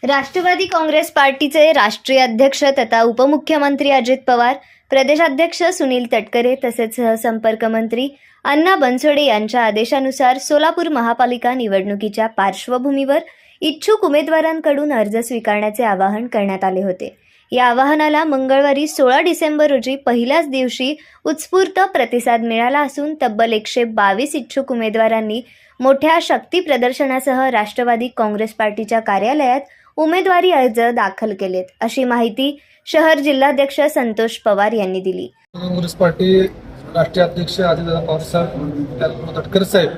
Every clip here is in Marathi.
राष्ट्रवादी काँग्रेस पार्टीचे राष्ट्रीय अध्यक्ष तथा उपमुख्यमंत्री अजित पवार, प्रदेशाध्यक्ष सुनील तटकरे तसेच सहसंपर्क मंत्री अण्णा बनसोडे यांच्या आदेशानुसार सोलापूर महापालिका निवडणुकीच्या पार्श्वभूमीवर इच्छुक उमेदवारांकडून अर्ज स्वीकारण्याचे आवाहन करण्यात आले होते। या आवाहनाला मंगळवारी 16 डिसेंबर रोजी पहिल्याच दिवशी उत्स्फूर्त प्रतिसाद मिळाला असून तब्बल 122 इच्छुक उमेदवारांनी मोठ्या शक्ती प्रदर्शनासह राष्ट्रवादी काँग्रेस पार्टीच्या कार्यालयात उमेदवारी अर्ज दाखल केलेत, अशी माहिती शहर जिल्हाध्यक्ष संतोष पवार यांनी दिली। काँग्रेस पार्टी राष्ट्रीय अध्यक्ष अजित पवार साहेब, तटकर साहेब,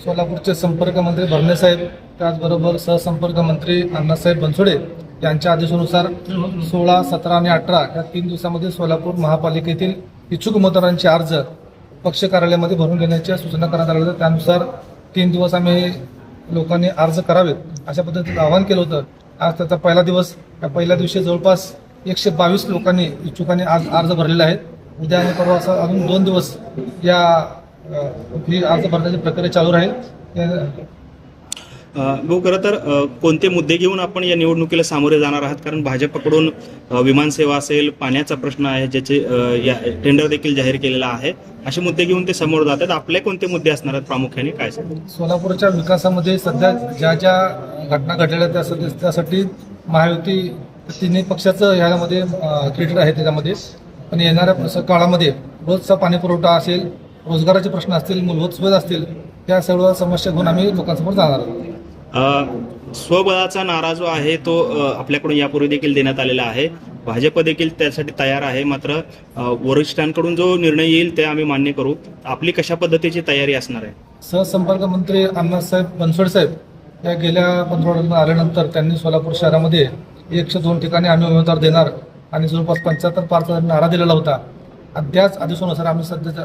सोलापूरचे संपर्क मंत्री भरणे साहेब, त्याचबरोबर सहसंपर्क मंत्री अण्णासाहेब बनसोडे यांच्या आदेशानुसार 16, 17 आणि 18 या 3 दिवसांमध्ये सोलापूर महापालिकेतील इच्छुक उमेदवारांचे अर्ज पक्ष कार्यालयामध्ये भरून घेण्याच्या सूचना करण्यात आल्या होत्या। त्यानुसार 3 दिवस आम्ही लोकांनी अर्ज करावेत अशा पद्धतीचं आवाहन केलं होतं। आज त्याचा पहिला दिवस, या पहिल्या दिवशी जवळपास 122 लोकांनी इच्छुकांनी आज अर्ज भरलेले आहेत। उद्या आणि परवा असं अजून 2 दिवस या अर्ज भरण्याची प्रक्रिया चालू राहील। भाऊ, खरं तर कोणते मुद्दे घेऊन आपण या निवडणुकीला सामोरे जाणार आहात? कारण भाजपकडून विमानसेवा असेल, पाण्याचा प्रश्न आहे, ज्याचे टेंडर देखील जाहीर केलेला आहे, असे मुद्दे घेऊन ते समोर जातात। आपले कोणते मुद्दे असणार आहेत प्रामुख्याने, काय सांगू? सोलापूरच्या विकासामध्ये सध्या ज्या ज्या घटना घडलेल्या त्यासाठी महायुती तिन्ही पक्षाचं ह्यामध्ये क्रेडिट आहे त्याच्यामध्ये। पण येणाऱ्या काळामध्ये रोजचा पाणी पुरवठा असेल, रोजगाराचे प्रश्न असतील, मूलभूत सुविधा असतील, त्या सर्व समस्या घेऊन आम्ही लोकांसमोर जाणार आहोत। स्वबळाचा नारा जो आहे तो आपल्याकडून यापूर्वी देखील देण्यात आलेला आहे। भाजप देखील त्यासाठी तयार आहे, मात्र वरिष्ठांकडून जो निर्णय येईल ते आम्ही मान्य करू। आपली कशा पद्धतीची तयारी असणार आहे? सहसंपर्क मंत्री अण्णासाहेब बनसोडे साहेब या गेल्या 15 वर्षांनी आल्यानंतर त्यांनी सोलापूर शहरामध्ये 102 ठिकाणी आम्ही उमेदवार देणार आणि जवळपास 75 पारचा नारा दिलेला होता। त्याच आदेशानुसार आम्ही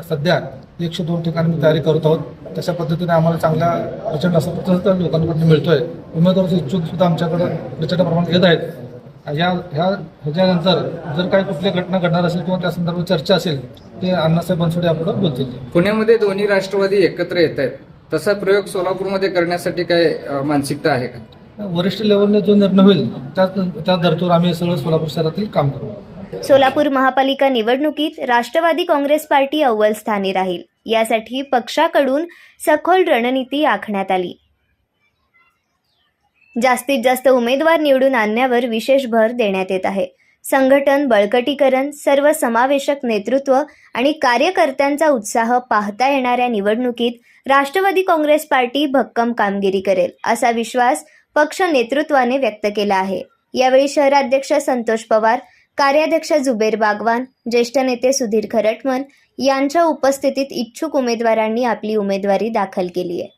सध्या 102 ठिकाणी तयारी करत आहोत। तशा पद्धतीने आम्हाला चांगल्या प्रचंड असा प्रतिसाद लोकांकडून मिळतोय। उमेदवाराचे इच्छुक सुद्धा आमच्याकडे प्रचंड प्रमाणात येत आहेत। ह्याच्यानंतर जर काही कुठली घटना घडणार असेल किंवा त्या संदर्भात चर्चा असेल ते अण्णासाहेब बनसोडे यापुढे बोलतील। पुण्यामध्ये दोन्ही राष्ट्रवादी एकत्र येत आहेत, तसा प्रयोग सोलापूरमध्ये करण्यासाठी काय मानसिकता आहे का? वरिष्ठ लेवलने जो निर्णय होईल त्या धर्तीवर आम्ही सगळं सोलापूर शहरातील काम करू। सोलापूर महापालिका निवडणुकीत राष्ट्रवादी काँग्रेस पार्टी अव्वल स्थानी राहील, यासाठी पक्षाकडून सखोल रणनीती आखण्यात आली। जास्तीत जास्त उमेदवार निवडून आणण्यावर विशेष भर देण्यात येत आहे। संघटन बळकटीकरण, सर्वसमावेशक नेतृत्व आणि कार्यकर्त्यांचा उत्साह पाहता येणाऱ्या निवडणुकीत राष्ट्रवादी काँग्रेस पार्टी भक्कम कामगिरी करेल, असा विश्वास पक्ष नेतृत्वाने व्यक्त केला आहे। यावेळी शहराध्यक्ष संतोष पवार, कार्याध्यक्ष जुबेर बागवान, ज्येष्ठ नेते सुधीर खरटमन यांच्या उपस्थितीत इच्छुक उमेदवारांनी आपली उमेदवारी दाखल केली आहे।